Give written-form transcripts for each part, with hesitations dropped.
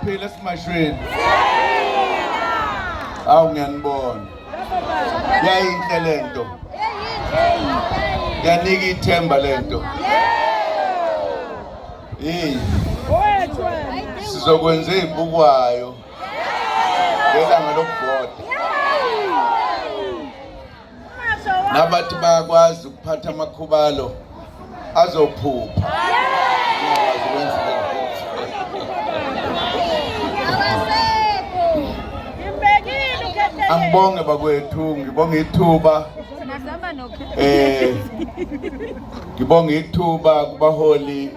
Niyaphila esimashweni. Awu ngiyanibona. Yayinhle lento. Yanika ithemba lento. Sizokwenza ibukwayo. Ngelanga lokuvota. Nabathi bayakwazi ukuphatha amakhubalo azophupha. Angibonge bakwethu, ngibonge ithuba. Ngibonge ithuba kubaholi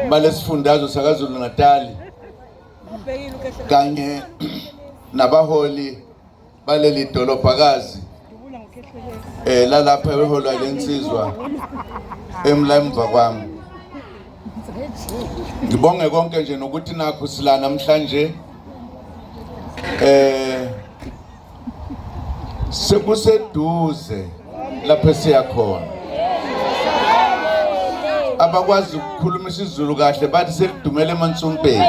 balesifundazwe sakaZulu Natal kanye nabaholi baleli dolobhakazi lalapha eholo lensizwa emva kwami. Ngibonge konke nje nokuthi nakho sila namhlanje sekuseduze lapho esiyakhona. Abakwazi ukukhuluma isiZulu kahle bathi selidumele eMantsompeni.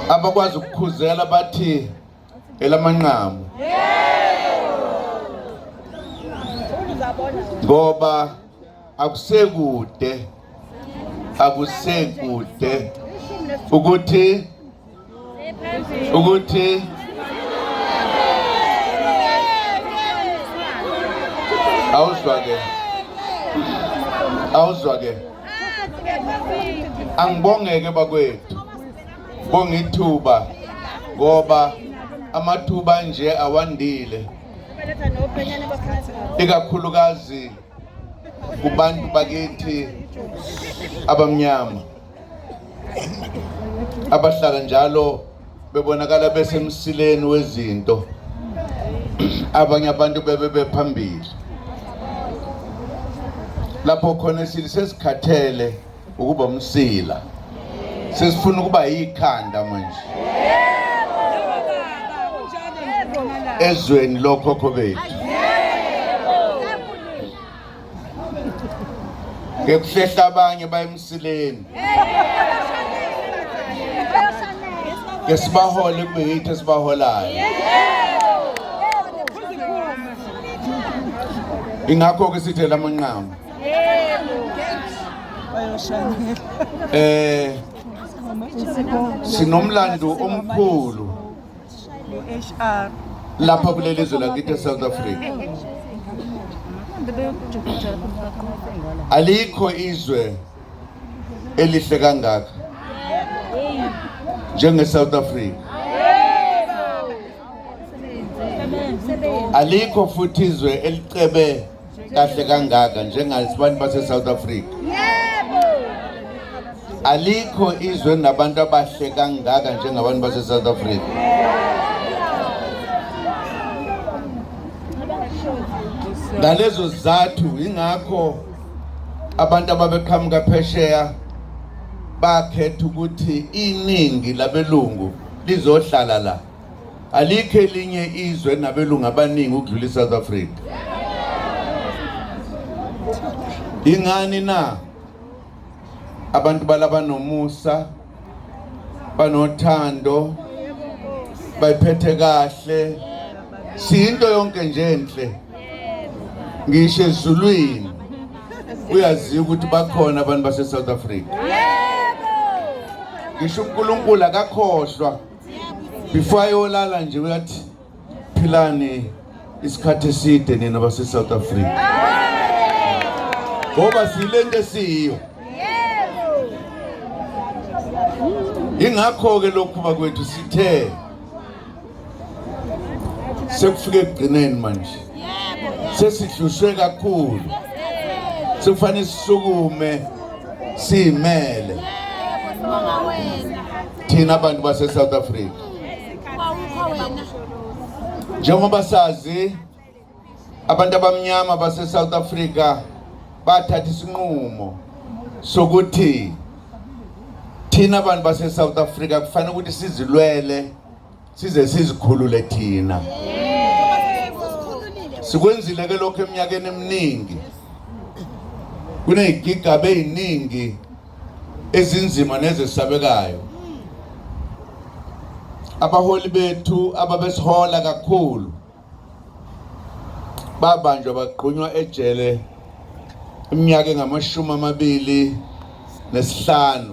Abakwazi ukukhuzela bathi elamanqamu. Ngoba akusekude ukuthi awuzwake angibongeke bakwethu, bonge ithuba ngoba amathuba nje awandile, ikakhulukazi kubantu bakithi abamnyama abahlala njalo bebonakala besemsileni wezinto, abanye abantu bephambili. Lapho khona sesikhathele ukuba umsila, sesifuna ukuba ikhanda manje ezweni lokhokho bethu. Ngekuhlehla abanye bayemsileni, ngesibahole kubeyithi esibaholayo. Ingakho ke sithi lamanqamu sinomlando omkhulu lapha kuleli zwe lakithi eSouth Africa. Alikho izwe elihle kangaka njenge-South Africa. Alikho futhi izwe elicebe kahle kangaka njengabantu base-South Africa. Alikho izwe nabantu abahle kangaka njengabantu base-South Africa. Ngalezo zathu ingakho abantu ababeqhamuka phesheya bakhetha ukuthi iningi labelungu lizohlala la. Alikho elinye izwe nabelungu abaningi ukudlula iSouth Africa. Ingani na abantu balaba nomusa, banothando, bayiphethe kahle, sinto yonke nje enhle. Ngisho ezulwini uyaziyo ukuthi bakhona abantu base-South Africa. Ngisho uNkulunkulu akakhohlwa, before ayolala nje uyathi philani isikhathi eside nina base-South Africa. Ngoba silento esiyo. Ingakho ke lokhu bakwethu sithe sekufike ekugcineni manje. Sesihlushwe kakhulu. Sekufanele sisukume simele thina abantu base-South Africa. Njengoba sazi abantu abamnyama base-South Africa bathatha isinqumo sokuthi thina abantu base-South Africa kufanele ukuthi sizilwele size sizikhulule thina. Sikwenzile ke lokho eminyakeni eminingi. kuneyigigaba eziningi ezinzima nezesabekayo. Abaholi bethu ababesihola kakhulu babanjwa bagqunywa ejele iminyaka engama-25.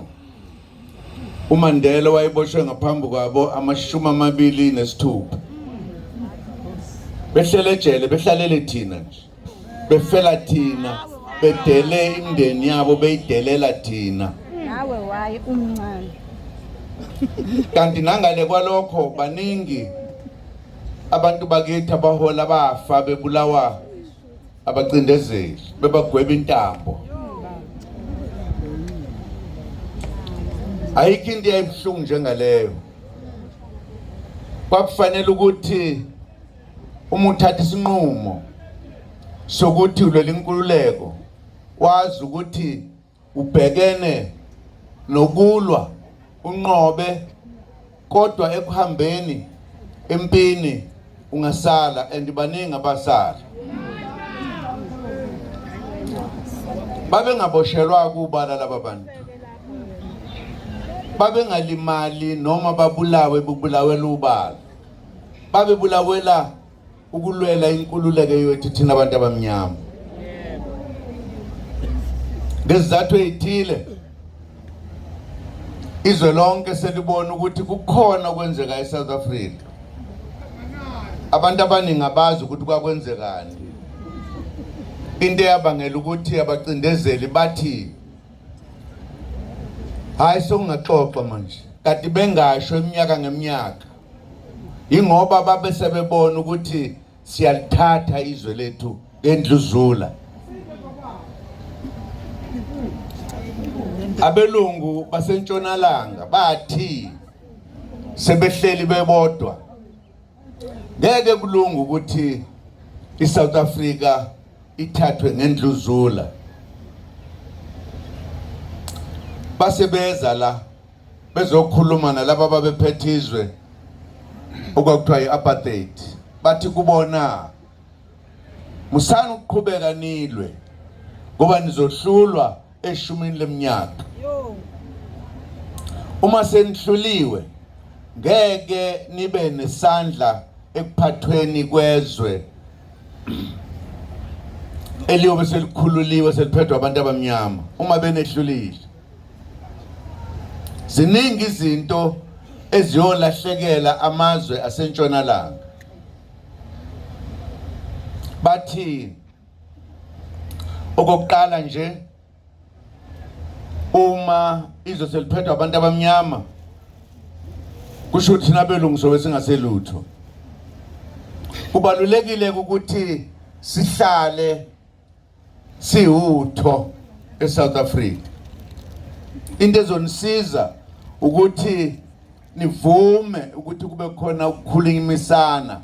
uMandela wayiboshwe ngaphambi kwabo ama-26. behlele ejele, behlalele thina nje, befela thina, bedele imindeni yabo, beyidelela thina. Nawe waye umncane. Kanti nangale kwalokho baningi abantu bakithi abahola bafa bebulawa abacindezeli, bebagweba intambo. Ayikho into eyayibuhlungu njengaleyo. Kwakufanele ukuthi uma uthatha isinqumo sokuthi ulwela inkululeko, wazi ukuthi ubhekene nokulwa unqobe, kodwa ekuhambeni empini ungasala, and baningi abasala. Babengaboshelwa kubala laba bantu, babengalimali noma babulawe bubulawela ubala, babebulawela ukulwela inkululeko yethu thina abantu abamnyama. Ngezizathu ezithile izwe lonke selibona ukuthi kukhona okwenzeka eSouth Africa. Abantu abaningi abazi ukuthi kwakwenzekani. Into eyabangela ukuthi abacindezeli bathi hayi sokungaxoxa manje, kanti bengasho iminyaka ngeminyaka. Ingoba babe sebebona ukuthi siyalithatha izwe lethu ngendluzula. Abelungu basentshonalanga bathi sebehleli bebodwa, ngeke kulunga ukuthi iSouth Africa ithathwe ngendluzula. Basebeza la bezokhuluma nalabo ababephethe izwe okwakuthiwa i-apartheid. Bathi kubona musana ukuqhubeka nilwe ngoba nizohlulwa eshumini leminyaka. Uma senihluliwe ngeke nibe nesandla ekuphathweni kwezwe eliyobe selikhululiwe seliphethwe abantu abamnyama uma benehlulile. Ziningi izinto eziyolahlekela amazwe asentshonalanga. Bathi okokuqala nje, uma izwe seliphethwe abantu abamnyama kusho ukuthi nabelungu sobe singaselutho. Kubalulekile ukuthi sihlale siwutho eSouth Africa. Into ezonisiza ukuthi nivume ukuthi kube khona ukukhulumisana,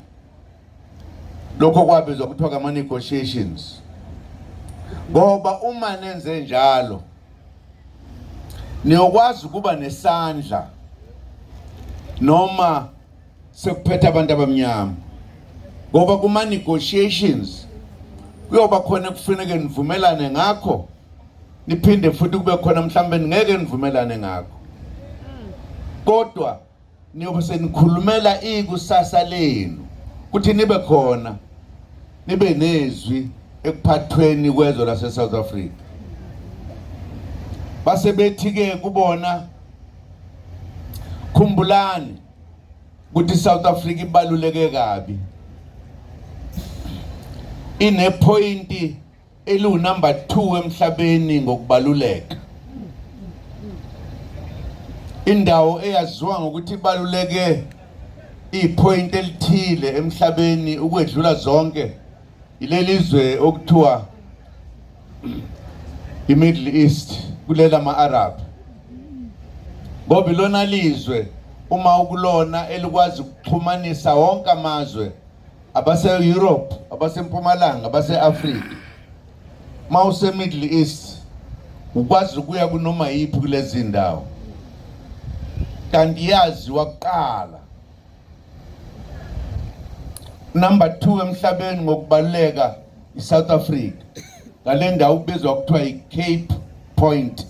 lokho kwabizwa kuthiwa ama-negotiations. Ngoba uma nenze njalo niyokwazi ukuba nesandla noma sekuphethe abantu abamnyama. Ngoba kuma-negotiations kuyoba khona kufanele nivumelane ngakho, niphinde futhi kube khona mhlambe ngeke nivumelane ngakho. Kodwa niyobe senikhulumela ikusasa lenu ukuthi nibe khona, nibe nezwi ekuphathweni kwezwe lase-South Africa. Base bethi-ke kubona, khumbulani ukuthi iSouth Africa ibaluleke kabi, inepointi number 2 emhlabeni ngokubaluleka. Indawo eyaziwa ngokuthi ibaluleke ipoint elithile emhlabeni ukwedlula zonke ilelizwe okuthiwa iMiddle East, kulela ama-Arab. Ngoba ilona lizwe uma ukulona elikwazi ukuxhumanisa wonke amazwe, abase-Europe, abase-Mpumalanga, abase-Afrika. Mawuse-Middle East ukwazi ukuya kunoma yiphi kulezi ndawo. Kanti yazi waqala number 2 emhlabeni ngokubaluleka iSouth Africa. ngale ndawo kubizwa kuthiwa i-Cape Point.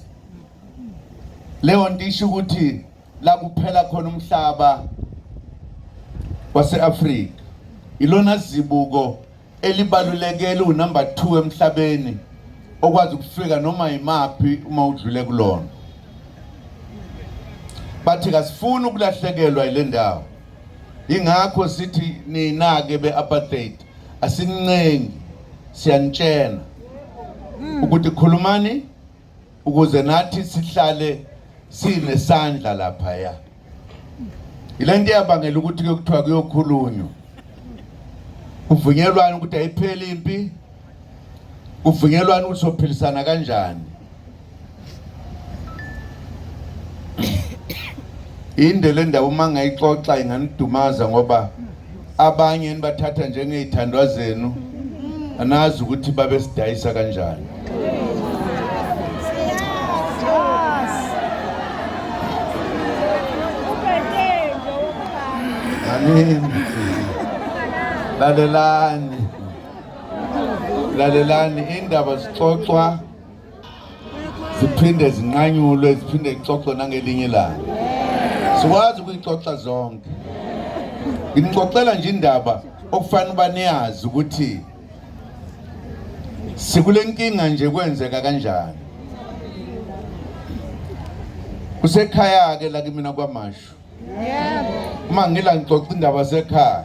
Leyo nto isho ukuthi la kuphela khona umhlaba wase-Afrika. Ilona zibuko elibalulekile unumber 2 emhlabeni okwazi ukufika noma imaphi uma udlule kulona. Bathi kasifuni ukulahlekelwa ile ndawo. Ingakho sithi ninake be-apartheid asincengi siyanitshena ukuthi khulumani ukuze nathi sihlale sinesandla lapha ya. Ile nto yabangela ukuthi kuyokuthiwa kuyokhulunywa. Kuvunyelwana ukuthi ayipheli impi. Kuvunyelwana ukuthi sophilisana kanjani. Indlela ndawo uma ngayixoxa inganidumaza ngoba abanye nibathatha njengezithandwa zenu anazi ukuthi babe sidayisa kanjani. Lalelani indaba zixoxwa ziphinde zinqanyulwe ziphinde zixoxwe nangelinye ilanga. Sikwazi ukuyixoxa zonke. Ngixoxela nje indaba okufanele baniyazi ukuthi sikule nkinga nje kwenzeka kanjani. Kusekhaya ke la kimi nakwaMashu. Uma ngila ngixoxa indaba sekhaya